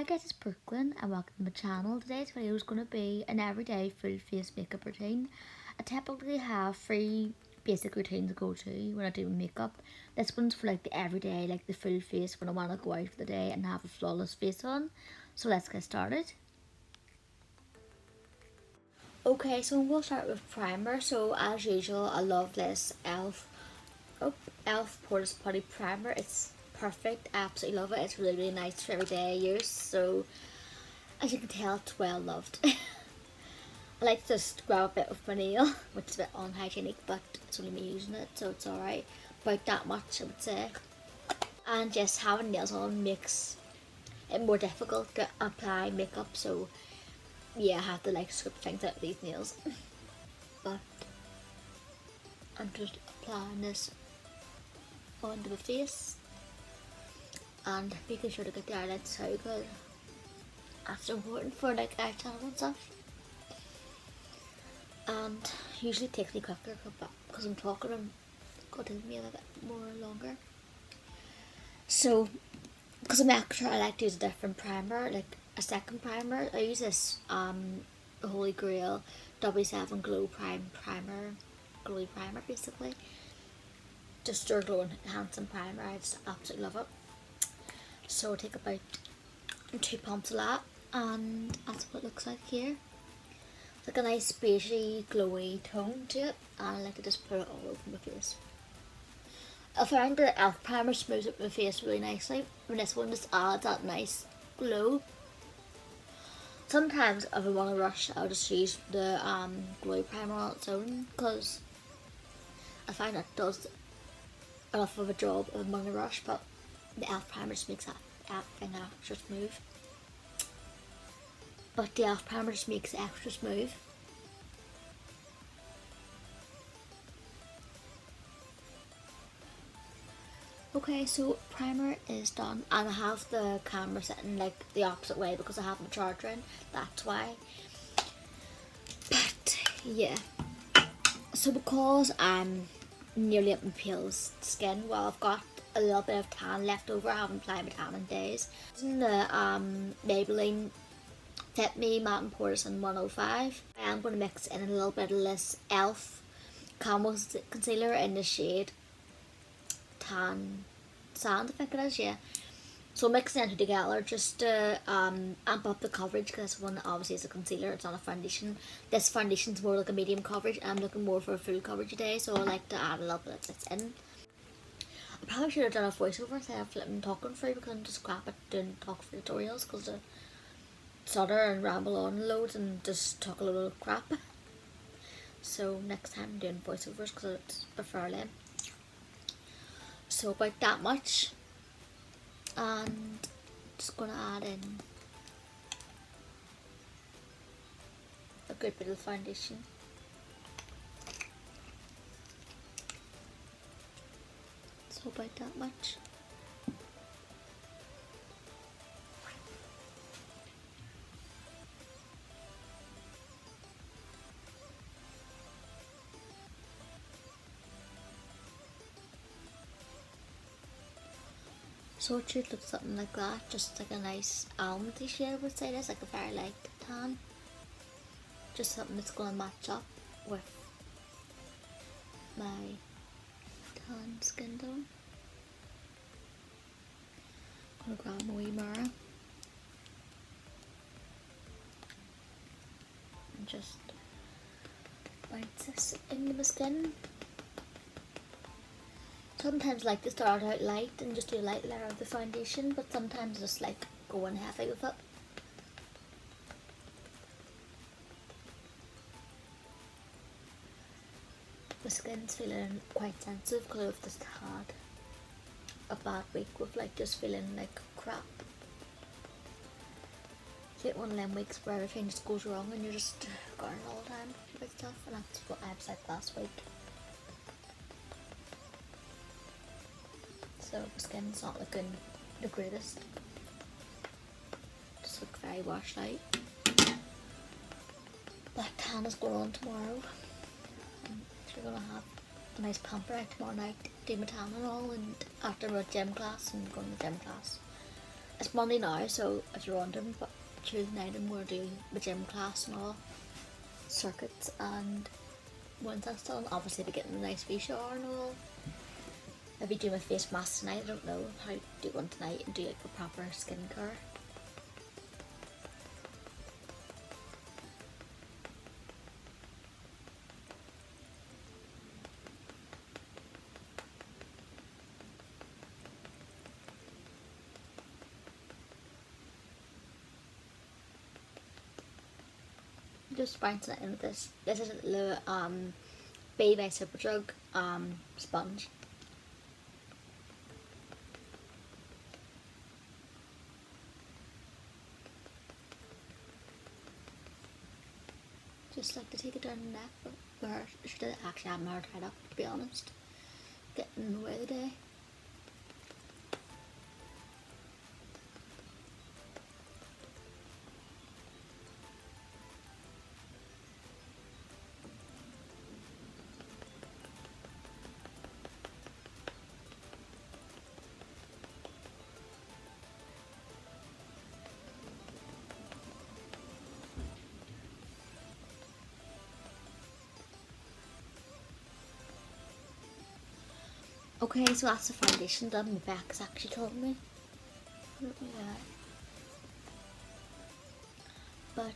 Hi guys, it's Brookelynne and welcome to my channel. Today's video is going to be an everyday full face makeup routine. I typically have 3 basic routines to go to when I do makeup. This one's for like the everyday, like the full face when I want to go out for the day and have a flawless face on. So let's get started. Okay, so we'll start with primer. So as usual, I love this e.l.f. Poreless Putty Primer. It's perfect. I absolutely love it. It's really nice for everyday use. So as you can tell, it's well loved. I like to just grab a bit with my nail, which is a bit unhygienic, but it's only me using it, so it's alright. About that much, I would say. And just having nails on makes it more difficult to apply makeup, so yeah, I have to like scoop things out of these nails. But I'm just applying this onto the face and making sure to get the eyelids so good. That's important for like eyeshadow and stuff. And usually takes me quicker because I'm talking and it takes me a little bit more longer. So because I'm extra, I like to use a different primer, like a second primer. I use this Holy Grail W7 Glow Glowy Primer basically. Just a glow enhancing primer. I just absolutely love it. So I take about 2 pumps of that, and that's what it looks like here. It's like a nice beigey glowy tone to it, and I like to just put it all over my face. I find the e.l.f. primer smooths up my face really nicely, and this one just adds that nice glow. Sometimes if I want to rush, I'll just use the glowy primer on its own, because I find that does enough of a job if I'm on a rush, but the e.l.f. primer just makes that thing extra smooth. But the e.l.f. primer just makes it extra smooth. Okay, so primer is done, and I have the camera sitting like the opposite way because I have my charger in, that's why. But yeah, so because I'm nearly up my pale skin, well, I've got a little bit of tan left over. I haven't applied my tan in days. Using the Maybelline Fit Me Matte and Porcelain 105, I am going to mix in a little bit of this e.l.f. Camo Concealer in the shade Tan Sand, I think it is, yeah. So mixing it together just to amp up the coverage, because this one obviously is a concealer, it's not a foundation. This foundation's more like a medium coverage, and I'm looking more for a full coverage today, so I like to add a little bit of this in. I probably should have done a voiceover instead of flipping talking through, because I'm just crap at doing talk through tutorials, because I stutter and ramble on loads and just talk a load of crap. So next time I'm doing voiceovers because it's prefer them. So about that much, and just gonna add in a good bit of foundation. So about that much. So it should look something like that, just like a nice almondy shade, I would say. This like a very light tan, just something that's going to match up with my tan skin tone. I'm going to grab my wee mirror and just bounce this into my skin. Sometimes I like to start out light and just do a light layer of the foundation, but sometimes I just like going heavy with it. My skin's feeling quite sensitive because I've just had a bad week with like just feeling like crap. It's like one of them weeks where everything just goes wrong and you're just going all the time with stuff, and that's what I was like last week. So my skin's not looking the greatest. Just look very washed out. But tan is going on tomorrow. We're gonna have a nice pamper out tomorrow night, do my tan and all, and after my gym class, I'm going to gym class. It's Monday now, so if you're wondering, but Tuesday night I'm going to do the gym class and all circuits, and once that's done, obviously be getting a nice wee shower and all. I'll be doing my face mask tonight. I don't know how to do one tonight and do like a proper skincare. Just bouncing it in with this. This is the Beige by Superdrug sponge. Just like to take it down the neck, but her, she did actually have my hair tied up, to be honest. Getting in the way of the day. Okay, so that's the foundation done. My back is actually killing me. But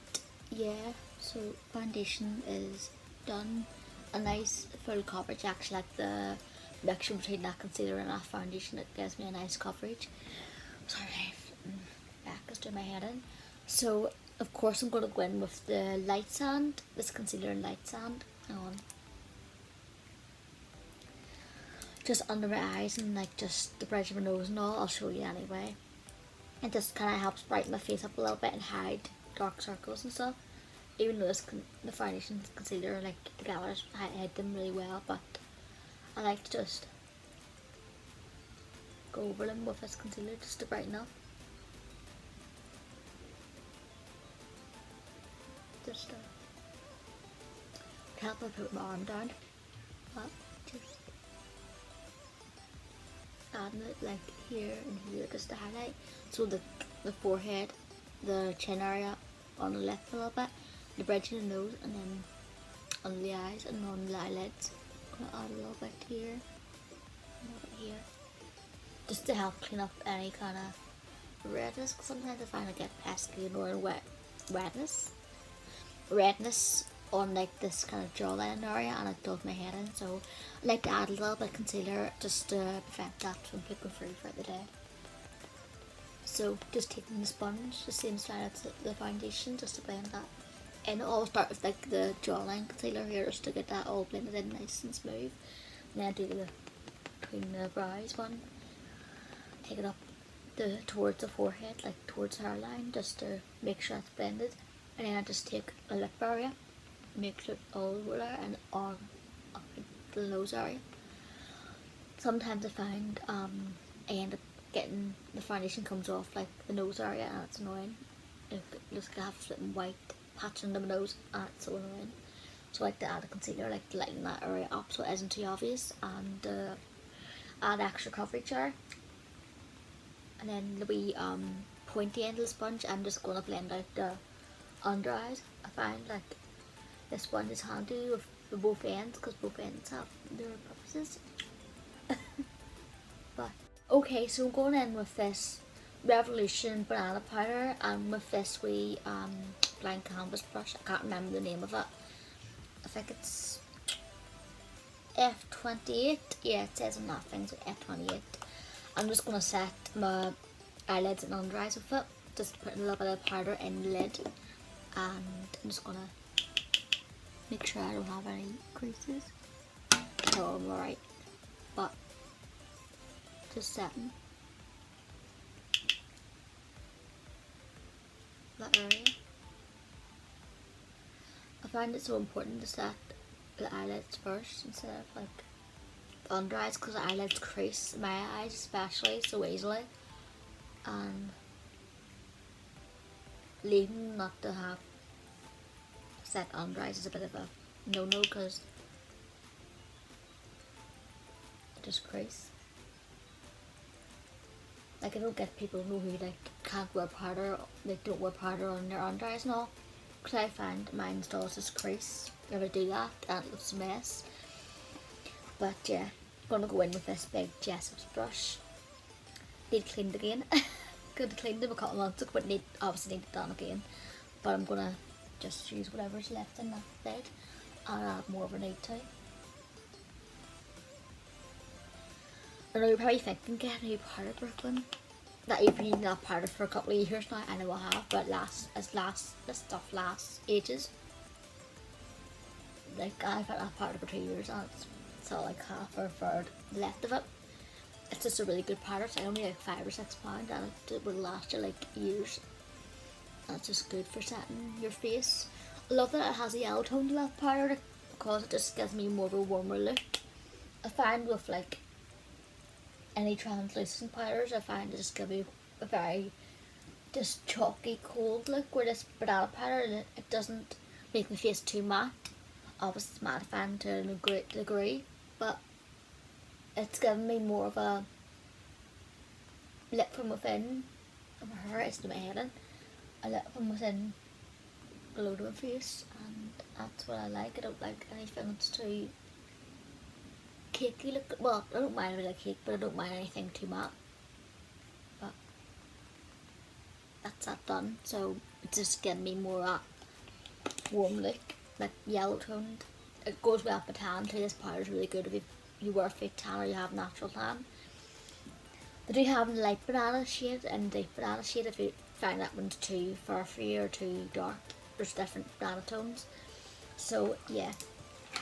yeah, so foundation is done. A nice full coverage, actually, like the mixture between that concealer and that foundation. It gives me a nice coverage. Sorry, back is doing my head in. So of course I'm going to go in with the light sand, this concealer and light sand on. Just under my eyes and like just the bridge of my nose and all. I'll show you anyway. It just kind of helps brighten my face up a little bit and hide dark circles and stuff. Even though the foundation concealer like together hide them really well, but I like to just go over them with this concealer just to brighten up. Just help me put my arm down, but just adding it like here and here just to highlight, so the forehead, the chin area, on the lip a little bit, the bridge of the nose, and then on the eyes and on the eyelids. I'm gonna add a little bit here, a little bit here, just to help clean up any kind of redness. Cause sometimes I find I get pesky and or redness on like this kind of jawline area, and it does my head in. So I like to add a little bit of concealer just to prevent that from peeking through for the day. So just taking the sponge, the same style as the foundation, just to blend that in. I'll start with like the jawline concealer here just to get that all blended in nice and smooth. And then I do the between the brows one. Take it up towards the forehead, like towards the hairline, just to make sure it's blended. And then I just take a lip area, mix it all over there and on up the nose area. Sometimes I find I end up getting the foundation comes off like the nose area, and it's annoying. It just have a flipping white patch under my nose, and it's so annoying. So I like to add a concealer, like to lighten that area up so it isn't too obvious, and add extra coverage there. And then the wee pointy end of the sponge, I'm just going to blend out the under eyes. I find like this sponge is handy with both ends because both ends have their purposes. But okay, so I'm going in with this Revolution banana powder and with this wee blank canvas brush. I can't remember the name of it. I think it's F28. Yeah, it says on that thing, so F28. I'm just going to set my eyelids and under eyes with it. Just putting a little bit of powder in the lid, and I'm just going to make sure I don't have any creases. So I'm alright, but just setting that area. I find it so important to set the eyelids first instead of like the under eyes, because the eyelids crease, my eyes especially, so easily, and leaving not to have set under eyes is a bit of a no-no because it just crease. Like, I don't get people know who like can't wear powder, like don't wear powder on their under eyes and all. Because I find mine does this crease. I ever do that and it looks a mess. But yeah, I'm gonna go in with this big Jessup's brush. Need cleaned again. Could have cleaned them a couple months ago, but obviously need it done again. But I'm gonna just use whatever's left in that bed and add more of a need to. I know you're probably thinking, get a new powder, Brookelynne. That you've been using that powder for a couple of years now. I know I have, but this stuff lasts ages. Like, I've had that powder for 2 years and it's all like half or a third left of it. It's just a really good powder. It's only like £5 or £6 and it will last you like years. And it's just good for setting your face. I love that it has a yellow tone to that powder because it just gives me more of a warmer look. I find with like any translucent powders, I find it just give me a very just chalky cold look, where this banana powder, it doesn't make my face too matte. Obviously it's mattifying to a great degree, but it's giving me more of a lit from within of her, it's to my head in. A lit from within glow to my face, and that's what I like. I don't like anything that's too cakey look. Well, I don't mind a bit of cake, but I don't mind anything too matte. But that's that done. So it's just giving me more that warm look, like yellow toned. It goes well with tan too. This powder is really good if you wear fake tan or you have natural tan. They do have light banana shade and deep banana shade if you find that one's too far for you or too dark. There's different banana tones. So yeah,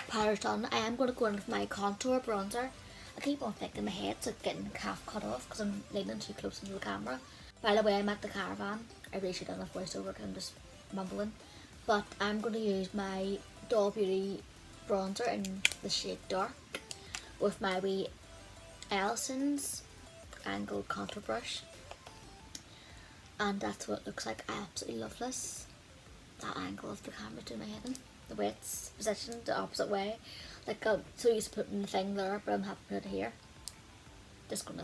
powder's done. I am going to go in with my contour bronzer. I keep on thinking my head's like getting half cut off because I'm leaning too close into the camera. By the way, I'm at the caravan. I really should have done a voiceover because I'm just mumbling. But I'm going to use my Doll Beauty bronzer in the shade Dark with my wee Ellison's angled contour brush. And that's what it looks like. I absolutely love this. That angle of the camera to my head in. The way it's positioned the opposite way. Like I'm so used to putting the thing there, but I'm happy to put it here. Just gonna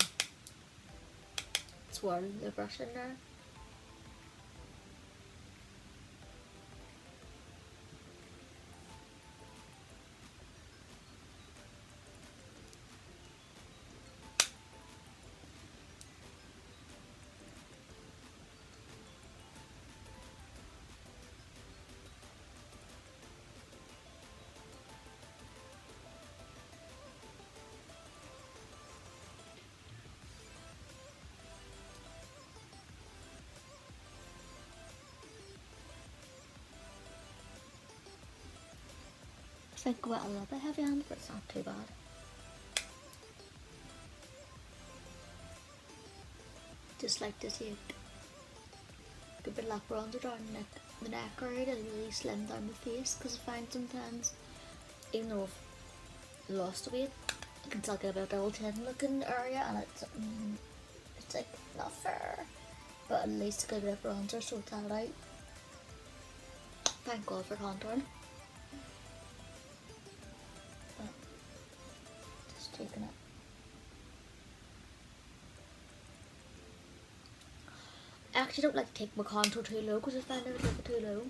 swirl the brush in there. I think I got a little bit heavy handed, but it's not too bad. Just like to take a bit of that bronzer down the neck area to really slim down the face, because I find sometimes, even though I've lost weight, I can still get a bit of double chin looking area, and it's like not fair. But at least I get a bit of bronzer sort that out. Thank God for contouring. Taking it. I actually don't like to take my contour too low because I find it a bit too low.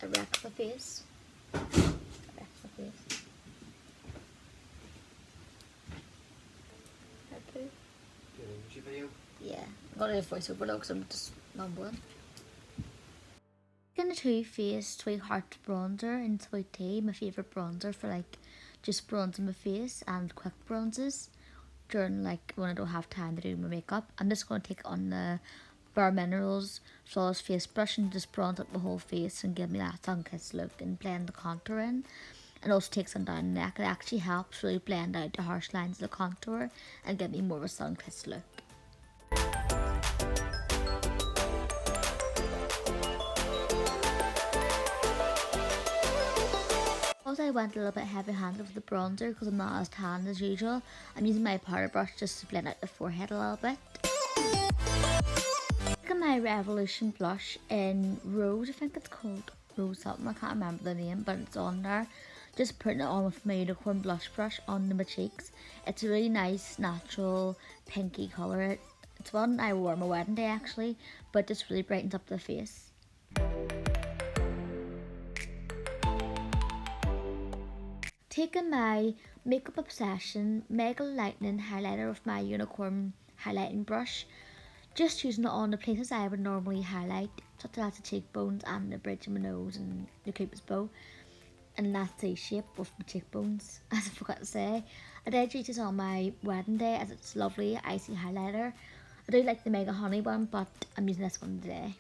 It wrecks my face. Yeah, I'm gonna do a voiceover though because I'm just mumbling. Taking the Too Faced Sweet Heart bronzer in Sweet Tea, my favourite bronzer for like just bronzing my face and quick bronzes during like when I don't have time to do my makeup. I'm just going to take on the Bare Minerals Flawless Face Brush and just bronze up my whole face and give me that sun-kissed look and blend the contour in. And also take some down the neck. It actually helps really blend out the harsh lines of the contour and give me more of a sun-kissed look. I went a little bit heavy handed with the bronzer because I'm not as tan as usual. I'm using my powder brush just to blend out the forehead a little bit. Look at my Revolution blush in Rose, I think it's called Rose something, I can't remember the name, but it's on there. just putting it on with my unicorn blush brush onto my cheeks. It's a really nice natural pinky colour. It's one I wore on my wedding day actually, but just really brightens up the face. Taking my Makeup Obsession Mega Lightening Highlighter with my unicorn highlighting brush, just using it on the places I would normally highlight, such as the cheekbones and the bridge of my nose and the cupid's bow, and that C shape with my cheekbones, as I forgot to say. I did use this on my wedding day as it's lovely icy highlighter. I do like the Mega Honey one, but I'm using this one today.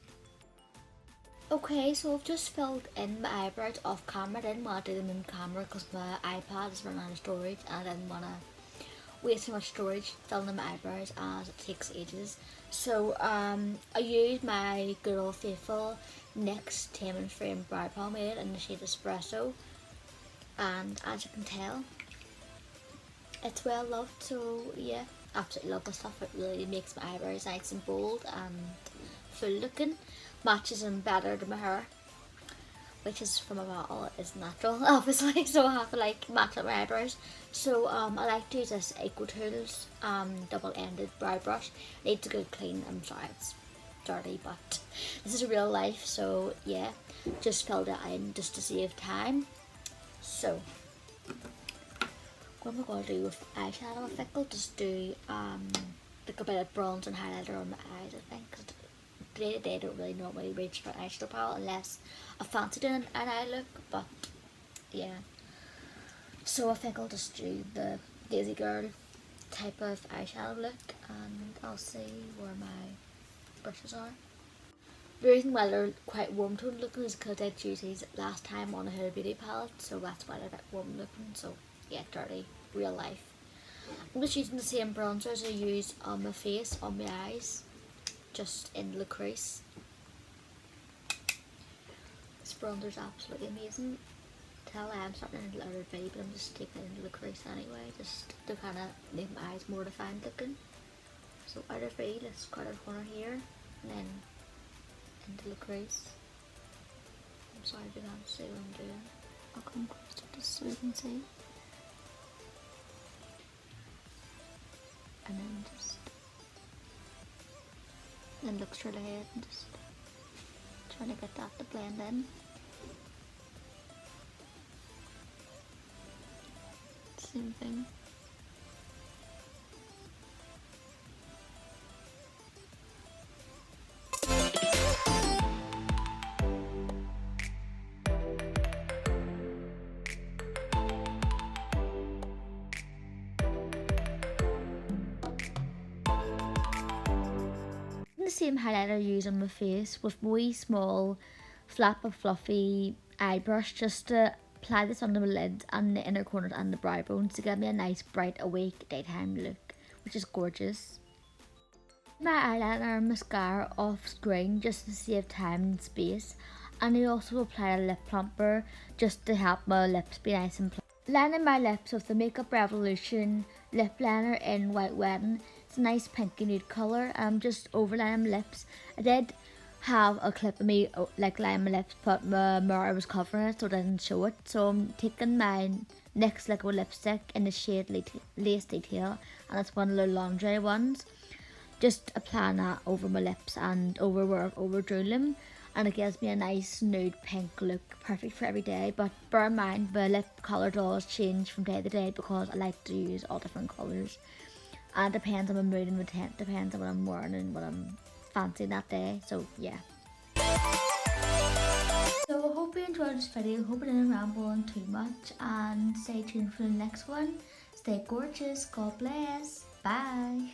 Okay, so I've just filled in my eyebrows off camera. I didn't want to do them in camera because my iPad is running out of storage and I didn't want to waste too much storage filling in my eyebrows as it takes ages. So I used my good old faithful NYX Tame and Frame Brow Pomade in the shade Espresso, and as you can tell, it's well loved. So yeah, absolutely love this stuff. It really makes my eyebrows nice and bold and full looking. Matches them better to my hair, which is from a bottle. It's natural obviously, so I have to like match up my eyebrows. So I like to use this EcoTools double-ended brow brush. It needs a good clean. I'm sorry it's dirty, but this is real life, so yeah, just filled it in just to save time. So what am I going to do with eyeshadow? I think I'll just do like a bit of bronze and highlighter on my eyes, I think. Day to day, I don't really normally reach for an eyeshadow palette unless I fancy doing an eye look, but yeah. So I think I'll just do the Daisy Girl type of eyeshadow look, and I'll see where my brushes are. The reason why they're quite warm tone looking is because I did use these last time on a Huda Beauty palette, so that's why they're a bit warm looking. So yeah, dirty, real life. I'm just using the same bronzer as I used on my face, on my eyes, just in the crease. This bronzer is absolutely amazing. Tell I'm starting in a little bit, but I'm just taking it into the crease anyway, just to kind of make my eyes more defined looking. So outer V, let's cut our corner here, and then into the crease. I'm sorry if you can't see what I'm doing. I'll come closer just so you can see. And then just then look straight ahead and just trying to get that to blend in. Same thing. The same highlighter I use on my face with a wee small flap of fluffy eye brush, just to apply this under my lid and the inner corners and the brow bones to give me a nice bright awake daytime look, which is gorgeous. My eyeliner and mascara off screen just to save time and space, and I also apply a lip plumper just to help my lips be nice and plump. Lining my lips with the Makeup Revolution lip liner in White Wedding. It's a nice pinky nude colour. I'm just overlining my lips. I did have a clip of me like lining my lips, but my mirror was covering it so it didn't show it. So I'm taking my NYX liquid lipstick in the shade Lace Detail, and it's one of the laundry ones. Just applying that over my lips and over where I've overdrew them, and it gives me a nice nude pink look, perfect for every day. But bear in mind, my lip colour does change from day to day because I like to use all different colours, and it depends on my mood and my tent, depends on what I'm wearing and what I'm fancying that day. So yeah. So I hope you enjoyed this video. Hope I didn't ramble on too much, and stay tuned for the next one. Stay gorgeous. God bless. Bye.